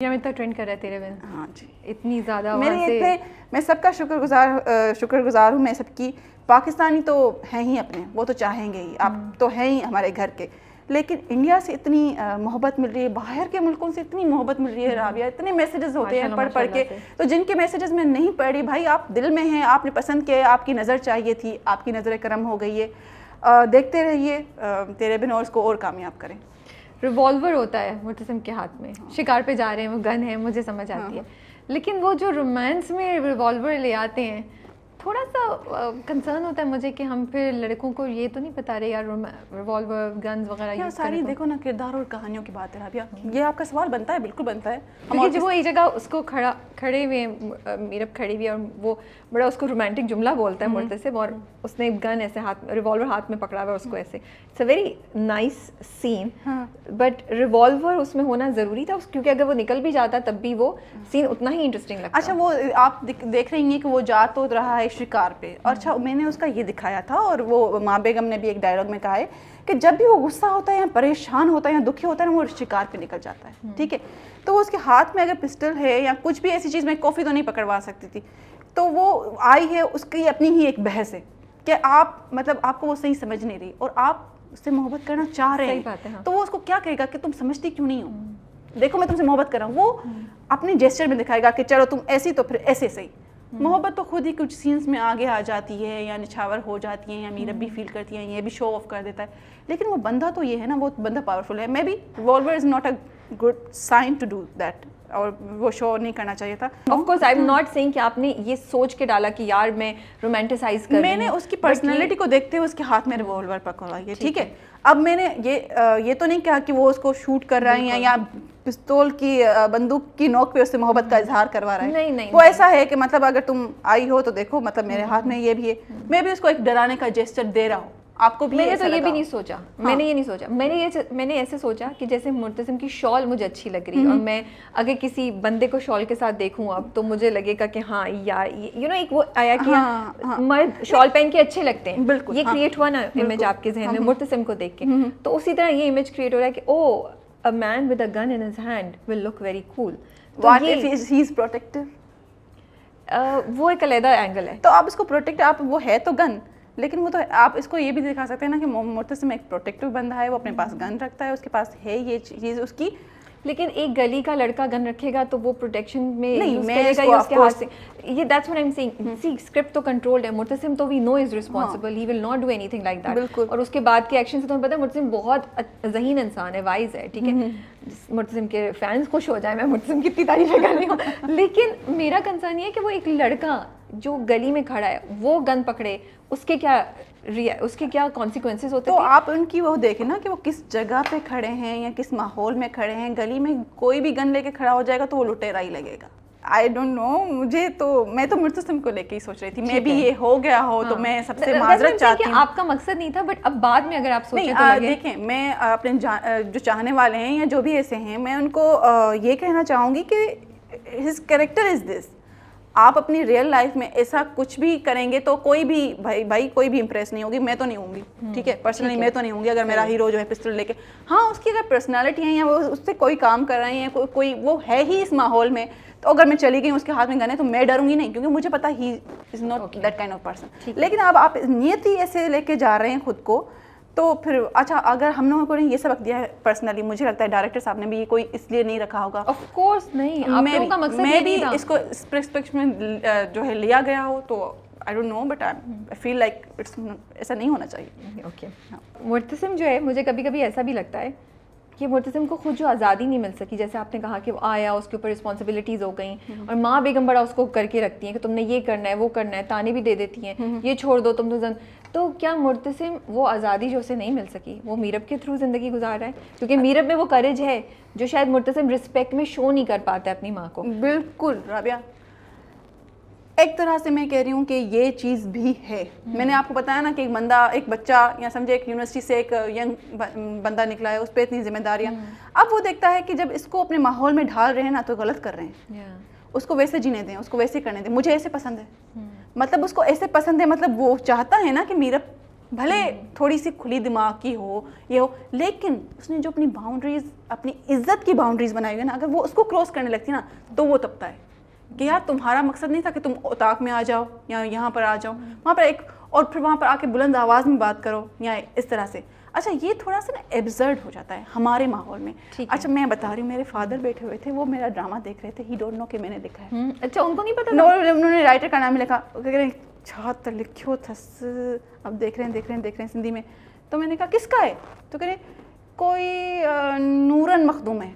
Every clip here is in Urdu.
میں اتنا ٹرینڈ کر رہا ہے تیرے بن. ہاں جی اتنی زیادہ میں سب کا شکر گزار ہوں. میں سب کی پاکستانی تو ہیں ہی اپنے, وہ تو چاہیں گے ہی, آپ تو ہیں ہی ہمارے گھر کے, لیکن انڈیا سے اتنی محبت مل رہی ہے, باہر کے ملکوں سے اتنی محبت مل رہی ہے رابعہ, اتنے میسیجز ہوتے ہیں پڑھ کے, تو جن کے میسیجز میں نہیں پڑھ رہی, بھائی آپ دل میں ہیں, آپ نے پسند کیا, آپ کی نظر چاہیے تھی, آپ کی نظر کرم ہو گئی ہے, دیکھتے رہیے تیرے بن اور اس کو اور کامیاب کریں. ریوالور ہوتا ہے مرتسم کے ہاتھ میں, شکار پہ جا رہے ہیں, وہ گن ہے, مجھے سمجھ آتی ہے, لیکن وہ جو رومانس میں ریوالور لے آتے ہیں, تھوڑا سا کنسرن ہوتا ہے مجھے کہ ہم پھر لڑکوں کو یہ تو نہیں پتا رہے یار ریوالور گنز وغیرہ یہ ساری دیکھو نا کردار اور کہانیوں کی بات ہے رابعہ, یہ آپ کا سوال بنتا ہے, بالکل بنتا ہے. کیونکہ جب وہ ایک جگہ اس کو کھڑے ہوئے ہیں, میرب کھڑی ہوئی ہے, اور وہ بڑا اس کو رومانٹک جملہ بولتا ہے مرتسم, اور اس نے گن ایسے ریوالور ہاتھ میں پکڑا ہوا ہے اس کو ایسے, it's a very nice scene, but revolver اس میں ہونا ضروری تھا, کیونکہ اگر وہ نکل بھی جاتا تب بھی وہ سین اتنا ہی انٹرسٹنگ لگتا. اچھا وہ آپ دیکھ رہی ہیں کہ وہ جا تو رہا ہے شکار پہ, اور اچھا میں نے اس کا یہ دکھایا تھا, اور وہ ماں بیگم نے بھی ایک ڈائلاگ میں کہا ہے کہ جب بھی وہ غصہ ہوتا ہے یا پریشان ہوتا ہے یا دکھی ہوتا ہے نا, وہ شکار پہ نکل جاتا ہے, ٹھیک ہے. تو وہ اس کے ہاتھ میں اگر پسٹل ہے یا کچھ بھی ایسی چیز, میں کافی تو نہیں پکڑوا سکتی تھی, تو وہ آئی ہے, اس کی اپنی ہی ایک بحث ہے کہ آپ مطلب آپ کو وہ صحیح سمجھ نہیں رہی, اور آپ اس سے محبت کرنا چاہ رہے ہیں, تو وہ اس کو کیا کہے گا کہ تم سمجھتی کیوں نہیں ہو, دیکھو میں تم سے محبت کر رہا ہوں. وہ اپنی جیسچر میں دکھائے گا کہ چلو تم ایسی تو پھر ایسے صحیح. محبت تو خود ہی کچھ سینس میں آگے آ جاتی ہے, یا نچھاور ہو جاتی ہیں, یا میرب بھی فیل کرتی ہیں, یہ بھی شو آف کر دیتا ہے, لیکن وہ بندہ تو یہ ہے نا, وہ بندہ پاورفل ہے. May be revolver is not a good sign to do that, اور وہ شو نہیں کرنا چاہیے تھا. Of course I am not seeing کہ آپ نے یہ سوچ کے ڈالا کہ یار میں رومانٹیسائز کر رہی ہوں, میں نے اس کی پرسنالٹی کو دیکھتے ہوئے اس کے ہاتھ میں ریوالور پکڑائی ہے, ٹھیک ہے. اب میں نے یہ تو نہیں کہا کہ وہ اس کو شوٹ کر رہا ہے یا پستول کی بندوق کی نوک پہ اس سے محبت کا اظہار کروا رہا ہے. نہیں, وہ ایسا ہے کہ مطلب اگر تم آئی ہو تو دیکھو مطلب میرے ہاتھ میں یہ بھی ہے, میں بھی اس کو ایک ڈرانے کا جیسچر دے رہا ہوں. آپ کو بھی میں نے تو یہ بھی نہیں سوچا, میں نے یہ نہیں سوچا, میں نے ایسے سوچا کہ جیسے مرتسم کی شال مجھے اچھی لگ رہی ہے, اور میں اگر کسی بندے کو شال کے ساتھ دیکھوں اب تو مجھے لگے گا کہ ہاں یار یو نو ایک وہ آیا کہ مرد شال پہن کے اچھے لگتے ہیں, بالکل یہ کریٹ ہوا نا امیج آپ کے ذہن میں مرتسم کو دیکھ کے, تو اسی طرح یہ امیج کریٹ ہو رہا ہے کہ او a man with a gun in his hand will look very cool. What if he is protective? وہ ایک علیحدہ اینگل ہے. تو آپ اس کو پروٹیکٹ, آپ وہ ہے تو گن, لیکن وہ تو آپ اس کو یہ بھی دکھا سکتے ہیں نا کہ مرتسم ایک پروٹیکٹیو بندہ ہے, وہ اپنے پاس گن رکھتا ہے, اس کے پاس ہے یہ چیز اس کی. لیکن ایک گلی کا لڑکا گن رکھے گا تو وہ پروٹیکشن میں یوز کرے گا یا اس کے ہاتھ سے, یہ دیٹس واٹ آئی ایم سیئنگ. سی اسکرپٹ تو کنٹرولڈ ہے, مرتسم تو we know is responsible, he will not do anything like that, اور اس کے بعد کے ایکشن سے تمہیں پتہ ہے مرتسم بہت ذہین انسان ہے, وائز ہے, ٹھیک ہے. مرتسم کے فینس خوش ہو جائیں, میں مرتسم کی اتنی تعریفیں کر رہی ہوں, لیکن میرا کنسرن یہ ہے کہ وہ ایک لڑکا جو گلی میں کھڑا ہے وہ گن پکڑے, اس کے کیا کانسیکوینسز ہوتے ہیں. تو آپ ان کی وہ دیکھیں نا کہ وہ کس جگہ پہ کھڑے ہیں یا کس ماحول میں کھڑے ہیں. گلی میں کوئی بھی گن لے کے کھڑا ہو جائے گا تو وہ لٹیرا ہی لگے گا. آئی ڈونٹ نو, میں تو مرتسم کو لے کے ہی سوچ رہی تھی, میں بھی یہ ہو گیا ہو تو میں سب سے معذرت چاہتی ہوں. آپ کا مقصد نہیں تھا, بٹ اب بعد میں اگر آپ سوچیں تو دیکھیں, میں اپنے جو چاہنے والے ہیں یا جو بھی ایسے ہیں, میں ان کو یہ کہنا چاہوں گی کہ ہز کریکٹر از دس. آپ اپنی ریئل لائف میں ایسا کچھ بھی کریں گے تو کوئی بھی بھائی کوئی بھی امپریس نہیں ہوگی. میں تو نہیں ہوں گی, ٹھیک ہے, پرسنلی میں تو نہیں ہوں گی. اگر میرا ہیرو جو ہے پسٹل لے کے, ہاں اس کی اگر پرسنالٹی ہے یا وہ اس سے کوئی کام کر رہے ہیں, کوئی وہ ہے ہی اس ماحول میں, تو اگر میں چلی گئی اس کے ہاتھ میں گن ہے تو میں ڈروں گی نہیں, کیونکہ مجھے پتا he is not that kind of person. لیکن اب آپ نیت ہی ایسے لے کے جا رہے ہیں خود کو, تو پھر اچھا اگر ہم لوگوں کو نے یہ سبق دیا ہے, پرسنلی مجھے لگتا ہے ڈائریکٹر صاحب نے بھی یہ کوئی اس لیے نہیں رکھا ہوگا. آف کورس نہیں, آپ لوگوں کا مقصد میں بھی اس کو اس پرسپیکٹو میں جو ہے لیا گیا ہو, تو I don't know, but I feel like ایسا نہیں ہونا چاہیے. اوکے, مرتسم جو ہے مجھے کبھی کبھی ایسا بھی لگتا ہے کہ مرتسم کو خود جو آزادی نہیں مل سکی, جیسے آپ نے کہا کہ وہ آیا, اس کے اوپر رسپانسبلٹیز ہو گئیں, اور ماں بیگم بڑا اس کو کر کے رکھتی ہیں کہ تم نے یہ کرنا ہے وہ کرنا ہے, تانے بھی دے دیتی ہیں, یہ چھوڑ دو تم تو کیا مرتسم وہ آزادی جو اسے نہیں مل سکی وہ میرب کے تھرو زندگی گزار رہا ہے, کیونکہ میرب میں وہ کریج ہے جو شاید مرتسم رسپیکٹ میں شو نہیں کر پاتا ہے اپنی ماں کو. بالکل رابعہ, ایک طرح سے میں کہہ رہی ہوں کہ یہ چیز بھی ہے. میں نے آپ کو بتایا نا کہ ایک بچہ یا سمجھے ایک یونیورسٹی سے ایک ینگ بندہ نکلا ہے, اس پہ اتنی ذمہ داریاں. اب وہ دیکھتا ہے کہ جب اس کو اپنے ماحول میں ڈھال رہے ہیں نا تو غلط کر رہے ہیں, اس کو ویسے جینے دیں, اس کو ویسے کرنے دیں. مجھے ایسے پسند ہے, مطلب اس کو ایسے پسند ہے, مطلب وہ چاہتا ہے نا کہ میرب بھلے تھوڑی سی کھلی دماغ کی ہو یہ ہو, لیکن اس نے جو اپنی باؤنڈریز, اپنی عزت کی باؤنڈریز بنائی ہوئی ہے نا, اگر وہ اس کو کراس کرنے لگتی نا تو وہ تبتا ہے کہ یار تمہارا مقصد نہیں تھا کہ تم اتاق میں آ جاؤ یا یہاں پر آ جاؤ, وہاں پر ایک اور پھر وہاں پر آ کے بلند آواز میں بات کرو یا اس طرح سے. اچھا یہ تھوڑا سا نا ایبزرڈ ہو جاتا ہے ہمارے ماحول میں. اچھا میں بتا رہی ہوں, میرے فادر بیٹھے ہوئے تھے, وہ میرا ڈرامہ دیکھ رہے تھے, ہی ڈونٹ نو کہ میں نے لکھا ہے. اچھا ان کو نہیں پتا, انہوں نے رائٹر کا نام لکھا, کہہ رہے چھات لکھو تھس, اب دیکھ رہے ہیں سندھی میں. تو میں نے کہا کس کا ہے, تو کہہ رہے کوئی نورن مخدوم ہے.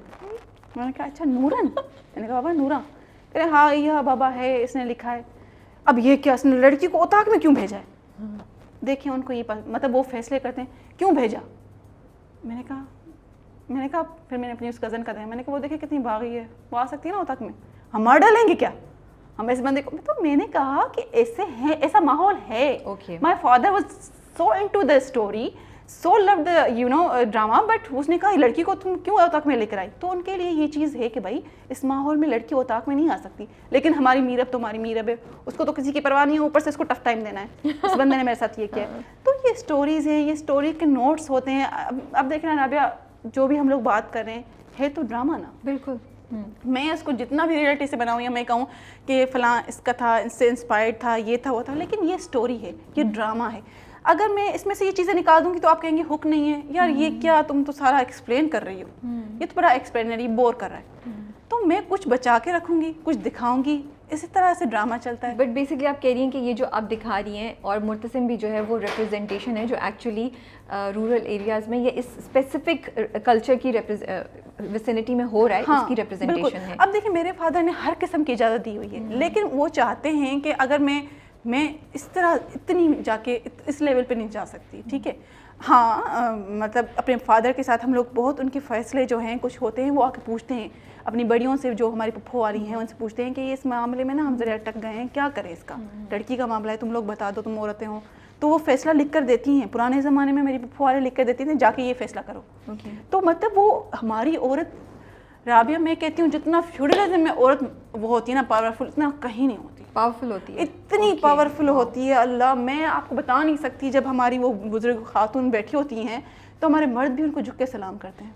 میں نے کہا اچھا نورن, میں نے کہا بابا نورا, کہہ رہے ہاں یہ بابا ہے, اس نے لکھا ہے. اب یہ کیا, اس نے لڑکی کو اتاق میں کیوں بھیجا ہے؟ دیکھیں ان کو یہ مطلب وہ فیصلے کرتے ہیں کیوں بھیجا. میں نے کہا پھر میں نے اپنی اس کزن کا دیا, میں نے کہا وہ دیکھیں کتنی باغی ہے, وہ آ سکتی ہے نا اتاق میں, ہم مار ڈالیں گے کیا ہم اس بندے کو. تو میں نے کہا کہ ایسے ہیں, ایسا ماحول ہے. My father was so into the story, so love the you know drama, but اس نے کہا لڑکی کو تم کیوں اتاق میں لے کر آئی. تو ان کے لیے یہ چیز ہے کہ بھائی اس ماحول میں لڑکی اتاق میں نہیں آ سکتی, لیکن ہماری میرب تو ہماری میرب ہے, اس کو تو کسی کی پرواہ نہیں ہے, اوپر سے اس کو ٹف ٹائم دینا ہے, اس بندے نے میرے ساتھ یہ کیا ہے. تو یہ اسٹوریز ہیں, یہ اسٹوری کے نوٹس ہوتے ہیں. اب دیکھنا رابعہ, جو بھی ہم لوگ بات کر رہے ہیں ہے تو ڈرامہ نا. بالکل. میں اس کو جتنا بھی ریئلٹی سے بناؤں یا میں کہوں کہ فلاں اس کا تھا, اس سے انسپائرڈ تھا, یہ تھا وہ تھا, لیکن یہ اسٹوری ہے, یہ ڈرامہ ہے. اگر میں اس میں سے یہ چیزیں نکال دوں گی تو آپ کہیں گے ہک نہیں ہے یار, یہ کیا تم تو سارا ایکسپلین کر رہی ہو, یہ تو بڑا ایکسپلینری بور کر رہا ہے. تو میں کچھ بچا کے رکھوں گی, کچھ دکھاؤں گی, اسی طرح سے ڈرامہ چلتا ہے. بٹ بیسکلی آپ کہہ رہی ہیں کہ یہ جو آپ دکھا رہی ہیں, اور مرتسم بھی جو ہے وہ ریپرزنٹیشن ہے جو ایکچولی رورل ایریاز میں یا اس اسپیسیفک کلچر کی ویسینٹی میں ہو رہا ہے, اس کی ریپرزنٹیشن ہے. اب دیکھیں میرے فادر نے ہر قسم کی اجازت دی ہوئی ہے, لیکن وہ چاہتے ہیں کہ اگر میں اس طرح اتنی جا کے اس لیول پہ نہیں جا سکتی, ٹھیک ہے. ہاں مطلب اپنے فادر کے ساتھ ہم لوگ بہت ان کے فیصلے جو ہیں کچھ ہوتے ہیں وہ آ کے پوچھتے ہیں اپنی بڑیوں سے, جو ہماری پپھو والی ہیں ان سے پوچھتے ہیں کہ یہ اس معاملے میں نا ہم ذرا اٹک گئے ہیں, کیا کریں اس کا, لڑکی کا معاملہ ہے, تم لوگ بتا دو, تم عورتیں ہو. تو وہ فیصلہ لکھ کر دیتی ہیں. پرانے زمانے میں میری پپھو والے لکھ کر دیتی تھیں جا کے یہ فیصلہ کرو. تو مطلب وہ ہماری عورت, رابعہ میں کہتی ہوں جتنا فیوڈلزم میں عورت وہ ہوتی ہے نا پاورفل, اتنا کہیں نہیں ہوتی. پاورفل ہوتی ہے, اتنی پاورفل ہوتی ہے, اللہ میں آپ کو بتا نہیں سکتی. جب ہماری وہ بزرگ خاتون بیٹھی ہوتی ہیں تو ہمارے مرد بھی ان کو جھک کے سلام کرتے ہیں.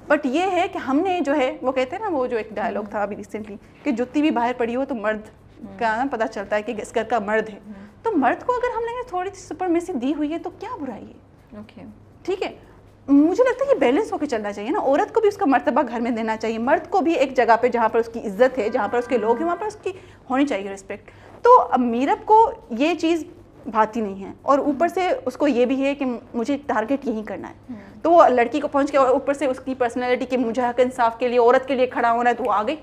بٹ یہ ہے کہ ہم نے جو ہے وہ کہتے ہیں نا, وہ جو ایک ڈائلاگ تھا ابھی ریسنٹلی کہ جتی بھی باہر پڑی ہو تو مرد کا نا پتہ چلتا ہے کہ اس گھر کا مرد ہے. تو مرد کو اگر ہم نے تھوڑی سی سپرمیسی دی ہوئی ہے تو کیا برائی ہے, ٹھیک ہے. مجھے لگتا ہے یہ بیلنس ہو کے چلنا چاہیے نا, عورت کو بھی اس کا مرتبہ گھر میں دینا چاہیے, مرد کو بھی ایک جگہ پہ جہاں پر اس کی عزت ہے, جہاں پر اس کے لوگ ہیں, وہاں پر اس کی ہونی چاہیے رسپیکٹ. تو میرب کو یہ چیز بھاتی نہیں ہے, اور اوپر سے اس کو یہ بھی ہے کہ مجھے ٹارگٹ یہی کرنا ہے. تو وہ لڑکی کو پہنچ کے, اور اوپر سے اس کی پرسنالٹی کہ مجھے حق انصاف کے لیے عورت کے لیے کھڑا ہونا ہے, تو وہ آ گئی.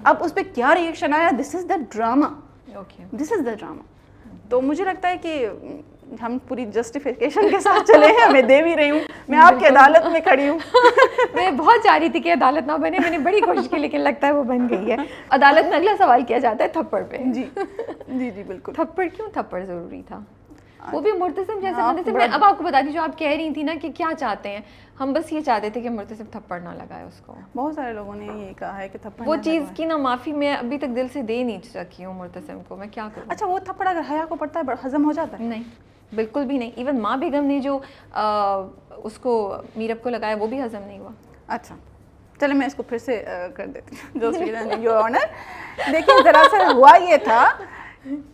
اب اس پہ کیا ریئیکشن آیا, دس از دا ڈرامہ, دس از دا ڈرامہ. تو مجھے لگتا ہے کہ ہم پوری جسٹیفیکیشن کے ساتھ چلے ہیں, میں دے بھی رہی ہوں, میں آپ کی عدالت میں کھڑی ہوں. میں بہت چاہ رہی تھی کہ عدالت نہ بنے, میں نے بڑی کوشش کی, لیکن لگتا ہے وہ بن گئی ہے. عدالت میں اگلا سوال کیا جاتا ہے تھپڑ پہ. جی جی جی بالکل. تھپڑ کیوں تھپڑ ضروری تھا, وہ بھی مرتسم جیسے بندے سے. میں اب آپ کو بتا دی جو آپ کہہ رہی تھی نا کہ کیا چاہتے ہیں, ہم بس یہ چاہتے تھے کہ مرتسم تھپڑ نہ لگائے اس کو. بہت سارے لوگوں نے یہ کہا ہے کہ تھپڑ, وہ چیز کی نا معافی میں ابھی تک دل سے دے نہیں سکی ہوں مرتسم کو, میں کیا کروں. اچھا وہ تھپڑ اگر حیا کو پڑتا ہے ہضم ہو جاتا ہے؟ نہیں بالکل بھی نہیں. ایون ماں بیگم نے جو اس کو میرب کو لگایا وہ بھی ہضم نہیں ہوا. اچھا چلے میں اس کو پھر سے کر دیتی ہوں, جو یور آنر. دیکھیے دراصل ہوا یہ تھا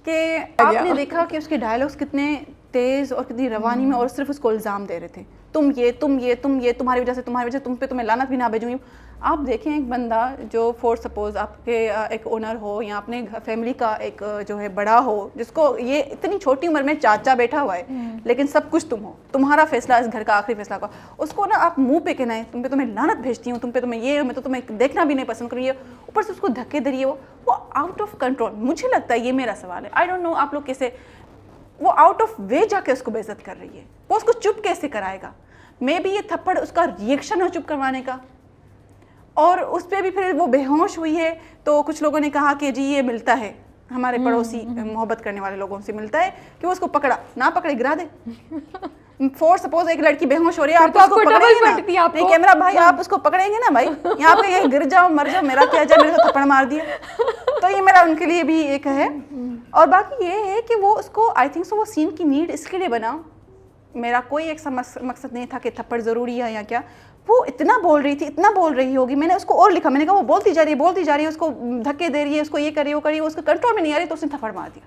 کہ آپ نے دیکھا کہ اس کے ڈائلاگس کتنے تیز اور کتنی روانی میں, اور صرف اس کو الزام دے رہے تھے, تم یہ تمہاری وجہ سے تم پہ تمہیں لعنت بھی نہ بھیجوں گی. آپ دیکھیں ایک بندہ جو فور سپوز آپ کے ایک اونر ہو یا اپنے فیملی کا ایک جو ہے بڑا ہو, جس کو یہ اتنی چھوٹی عمر میں چاچا بیٹھا ہوا ہے, لیکن سب کچھ تم ہو, تمہارا فیصلہ اس گھر کا آخری فیصلہ کا, اس کو نا آپ منہ پہ کہنا ہے تمہیں لعنت بھیجتی ہوں, تمہیں یہ, میں تو تمہیں دیکھنا بھی نہیں پسند کروں, یہ اوپر سے اس کو دھکے دھریے, وہ آؤٹ آف کنٹرول. مجھے لگتا ہے یہ میرا سوال ہے, آئی ڈونٹ نو آپ لوگ کیسے, وہ آؤٹ آف وے جا کے اس کو بے عزت کر رہی ہے, وہ اس کو چپ کیسے کرائے گا. مے بی یہ تھپڑ اس کا ریئیکشن ہو چپ کروانے کا, اور اس پہ بھی پھر وہ بے ہوش ہوئی ہے. تو کچھ لوگوں نے کہا کہ جی یہ ملتا ہے ہمارے پڑوسی محبت کرنے والے لوگوں سے ملتا ہے کہ وہ اس کو پکڑا, نہ پکڑے گرا دے. فور سپوز ایک لڑکی بے ہوش ہو رہی ہے, آپ اس کو پکڑیں گے نا, نہیں کیمرہ بھائی آپ اس کو پکڑیں گے نا بھائی, یہاں پہ گر جاؤ مر جاؤ, میرا کیا جائے, میرے کو تھپڑ مار دیا. تو یہ میرا ان کے لیے بھی ایک ہے. اور باقی یہ ہے کہ وہ اس کو آئی تھنک سو وہ سین کی نیڈ اس کے لیے بنا, میرا کوئی ایک مقصد نہیں تھا کہ تھپڑ ضروری ہے یا کیا. وہ اتنا بول رہی ہوگی, میں نے اس کو اور لکھا, میں نے کہا وہ بولتی جا رہی ہے, اس کو دھکے دے رہی ہے, اس کو یہ کر رہی ہے, وہ کر رہی ہے, اس کو کنٹرول میں نہیں آ رہی, تو اس نے تھپڑ مار دیا.